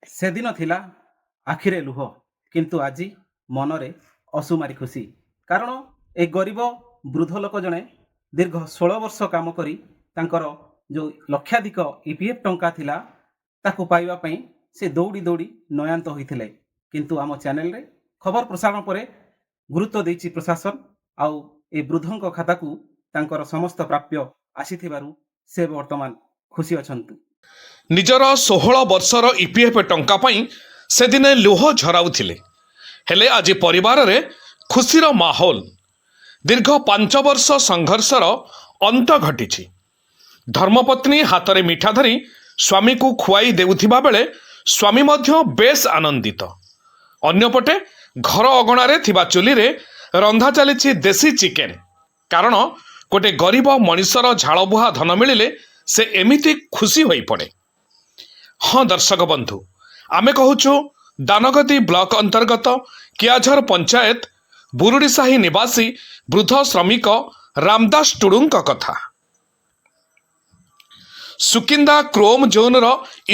ସେଦିନ ଥିଲା ଆଖିରେ ଲୁହ, କିନ୍ତୁ ଆଜି ମନରେ ଅସୁମାରି ଖୁସି। କାରଣ ଏ ଗରିବ ବୃଦ୍ଧ ଲୋକ ଜଣେ ଦୀର୍ଘ 16 ବର୍ଷ କାମ କରି ତାଙ୍କର ଯେଉଁ ଲକ୍ଷାଧିକ EPF ଟଙ୍କା ଥିଲା ତାକୁ ପାଇବା ପାଇଁ ସେ ଦୌଡ଼ି ଦୌଡ଼ି ନୟାନ୍ତ ହୋଇଥିଲେ। କିନ୍ତୁ ଆମ ଚ୍ୟାନେଲରେ ଖବର ପ୍ରସାରଣ ପରେ ଗୁରୁତ୍ୱ ଦେଇଛି ପ୍ରଶାସନ, ଆଉ ଏ ବୃଦ୍ଧଙ୍କ ଖାତାକୁ ତାଙ୍କର ସମସ୍ତ ପ୍ରାପ୍ୟ ଆସିଥିବାରୁ ସେ ବର୍ତ୍ତମାନ ଖୁସି ଅଛନ୍ତି। ନିଜର 16 ବର୍ଷର EPF ଟଙ୍କା ପାଇଁ ସେଦିନେ ଲୁହ ଝରାଉଥିଲେ, ହେଲେ ଆଜି ପରିବାରରେ ଖୁସିର ମାହୋଲ। ଦୀର୍ଘ 5 ବର୍ଷ ସଂଘର୍ଷର ଅନ୍ତ ଘଟିଛି। ଧର୍ମପତ୍ନୀ ହାତରେ ମିଠା ଧରି ସ୍ୱାମୀକୁ ଖୁଆଇ ଦେଉଥିବା ବେଳେ ସ୍ୱାମୀ ମଧ୍ୟ ବେଶ୍ ଆନନ୍ଦିତ। ଅନ୍ୟପଟେ ଘର ଅଗଣାରେ ଥିବା ଚୁଲିରେ ରନ୍ଧା ଚାଲିଛି ଦେଶୀ ଚିକେନ। କାରଣ ଗୋଟେ ଗରିବ ମଣିଷର ଝାଳବୁହା ଧନ ମିଳିଲେ ସେ ଏମିତି ଖୁସି ହୋଇପଡ଼େ। ହଁ ଦର୍ଶକ ବନ୍ଧୁ, ଆମେ କହୁଛୁ ଦାନଗଦି ବ୍ଲକ ଅନ୍ତର୍ଗତ କିଆଝର ପଞ୍ଚାୟତ ବୁରୁଡ଼ିସାହି ନିବାସୀ ବୃଦ୍ଧ ଶ୍ରମିକ ରାମଦାସ ଟୁଡୁଙ୍କ କଥା। ସୁକିନ୍ଦା କ୍ରୋମ ଜୋନର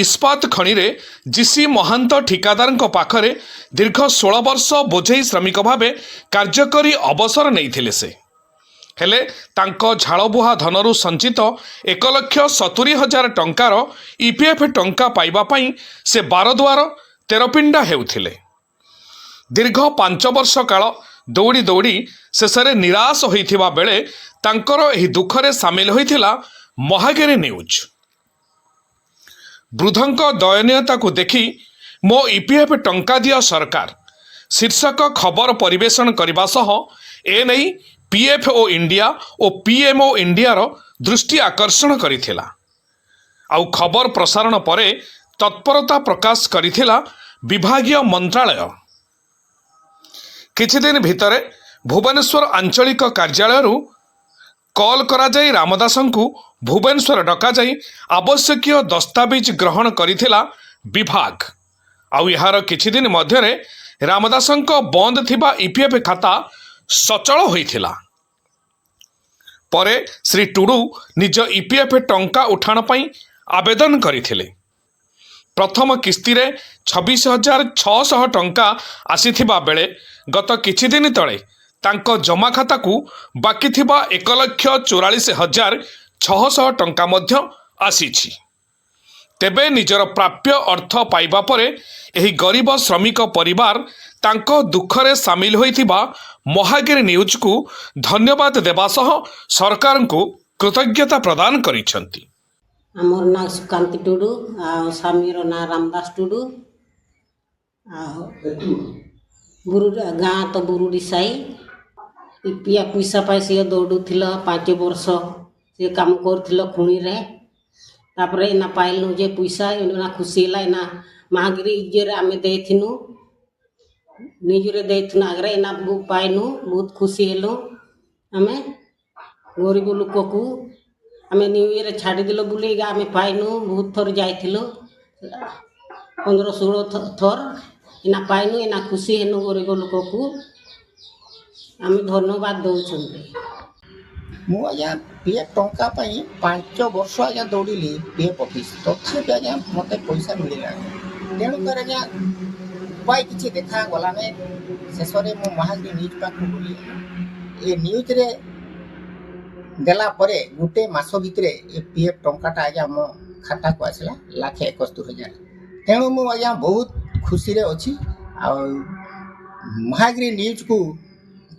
ଇସ୍ପାତ ଖଣିରେ ଜିସି ମହାନ୍ତ ଠିକାଦାରଙ୍କ ପାଖରେ ଦୀର୍ଘ 16 ବର୍ଷ ବୋଝେଇ ଶ୍ରମିକ ଭାବେ କାର୍ଯ୍ୟ କରି ଅବସର ନେଇଥିଲେ ସେ। ହେଲେ ତାଙ୍କ ଝାଳବୁହା ଧନରୁ ସଞ୍ଚିତ 1,70,000 ଟଙ୍କାର EPF ଟଙ୍କା ପାଇବା ପାଇଁ ସେ ବାରଦୁଆର ତେରପିଣ୍ଡା ହେଉଥିଲେ। ଦୀର୍ଘ 5 ବର୍ଷ କାଳ ଦୌଡ଼ି ଦୌଡ଼ି ଶେଷରେ ନିରାଶ ହୋଇଥିବା ବେଳେ ତାଙ୍କର ଏହି ଦୁଃଖରେ ସାମିଲ ହୋଇଥିଲା ମହାଗିରି ନ୍ୟୁଜ୍। ବୃଦ୍ଧଙ୍କ ଦୟନୀୟତାକୁ ଦେଖି ମୋ EPF ଟଙ୍କା ଦିଅ ସରକାର ଶୀର୍ଷକ ଖବର ପରିବେଷଣ କରିବା ସହ ଏନେଇ PFO ଇଣ୍ଡିଆ ଓ PMO ଇଣ୍ଡିଆର ଦୃଷ୍ଟି ଆକର୍ଷଣ କରିଥିଲା। ଆଉ ଖବର ପ୍ରସାରଣ ପରେ ତତ୍ପରତା ପ୍ରକାଶ କରିଥିଲା ବିଭାଗୀୟ ମନ୍ତ୍ରାଳୟ। କିଛିଦିନ ଭିତରେ ଭୁବନେଶ୍ୱର ଆଞ୍ଚଳିକ କାର୍ଯ୍ୟାଳୟରୁ କଲ୍ କରାଯାଇ ରାମଦାସଙ୍କୁ ଭୁବନେଶ୍ୱର ଡକାଯାଇ ଆବଶ୍ୟକୀୟ ଦସ୍ତାବିଜ ଗ୍ରହଣ କରିଥିଲା ବିଭାଗ। ଆଉ ଏହାର କିଛିଦିନ ମଧ୍ୟରେ ରାମଦାସଙ୍କ ବନ୍ଦ ଥିବା EPF ଖାତା ସଚଳ ହୋଇଥିଲା। ପରେ ଶ୍ରୀ ଟୁଡୁ ନିଜ EPF ଟଙ୍କା ଉଠାଣ ପାଇଁ ଆବେଦନ କରିଥିଲେ। ପ୍ରଥମ କିସ୍ତିରେ 26,600 ଟଙ୍କା ଆସିଥିବା ବେଳେ ଗତ କିଛିଦିନ ତଳେ ତାଙ୍କ ଜମା ଖାତାକୁ ବାକି ଥିବା 1,44,600 ଟଙ୍କା ମଧ୍ୟ ଆସିଛି। ତେବେ ନିଜର ପ୍ରାପ୍ୟ ଅର୍ଥ ପାଇବା ପରେ ଏହି ଗରିବ ଶ୍ରମିକ ପରିବାର ତାଙ୍କ ଦୁଃଖରେ ସାମିଲ ହୋଇଥିବା ମହାଗିରି ନ୍ୟୁଜକୁ ଧନ୍ୟବାଦ ଦେବା ସହ ସରକାରଙ୍କୁ କୃତଜ୍ଞତା ପ୍ରଦାନ କରିଛନ୍ତି। ଆମର ନାଁ ସୁକାନ୍ତି ଟୁଡୁ, ଆଉ ସ୍ୱାମୀର ନାଁ ରାମଦାସ ଟୁଡୁ। ଆଉ ଗାଁ ତ ବୁରୁଡ଼ିସାହି। EPF ପଇସା ପାଇଁ ସିଏ ଦୌଡ଼ୁଥିଲ 5 ବର୍ଷ ସିଏ କାମ କରୁଥିଲ ଖୁଣିରେ। ତାପରେ ଏନା ପାଇଲୁ ଯେ ପଇସା ଏନା ଖୁସି ହେଲା। ଏନା ମହାଗିରି ଇଜରେ ଆମେ ଦେଇଥିନୁ, ନିଜରେ ଦେଇଥିନୁ ଆଗରେ ଏନା ପାଇନୁ, ବହୁତ ଖୁସି ହେଲୁ। ଆମେ ଗରିବ ଲୋକକୁ ଆମେ ନ୍ୟୁ ଇୟର୍ରେ ଛାଡ଼ିଦେଲୁ ବୋଲି ଆମେ ପାଇନୁ। ବହୁତ ଥର ଯାଇଥିଲୁ, 15-16 ଥର ଏନା ପାଇନୁ। ଏନା ଖୁସି ହେନୁ। ଗରିବ ଲୋକକୁ ଆମେ ଧନ୍ୟବାଦ ଦେଉଛନ୍ତି। ମୁଁ ଆଜ୍ଞା PF ଟଙ୍କା ପାଇଁ 5 ବର୍ଷ ଆଜ୍ଞା ଦୌଡ଼ିଲି PF ଅଫିସ୍, ତଥାପି ଆଜ୍ଞା ମୋତେ ପଇସା ମିଳିଲାନି। ତେଣୁକରି ଆଜ୍ଞା ଉପାୟ କିଛି ଦେଖାଗଲା ନାହିଁ। ଶେଷରେ ମୁଁ ମହାଗିରି ନ୍ୟୁଜ୍ ପାଖକୁ ଗଲି। ଏ ନ୍ୟୁଜ୍ରେ ଦେଲା ପରେ ଗୋଟେ ମାସ ଭିତରେ ଏ PF ଟଙ୍କାଟା ଆଜ୍ଞା ମୋ ଖାତାକୁ ଆସିଲା 1,71,000। ତେଣୁ ମୁଁ ଆଜ୍ଞା ବହୁତ ଖୁସିରେ ଅଛି। ଆଉ ମହାଗିରି ନ୍ୟୁଜ୍କୁ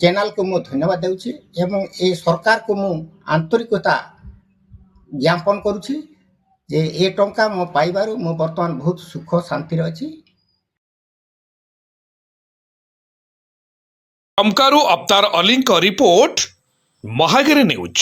ଚ୍ୟାନେଲ୍କୁ ମୁଁ ଧନ୍ୟବାଦ ଦେଉଛି ଏବଂ ଏ ସରକାରକୁ ମୁଁ ଆନ୍ତରିକତା ଜ୍ଞାପନ କରୁଛି ଯେ ଏ ଟଙ୍କା ମୁଁ ପାଇବାରୁ ମୁଁ ବର୍ତ୍ତମାନ ବହୁତ ସୁଖ ଶାନ୍ତିରେ ଅଛି। ଅମକାରୁ ଅବତାର ଅଲିଙ୍କ ରିପୋର୍ଟ, ମହାଗିରି ନ୍ୟୁଜ୍।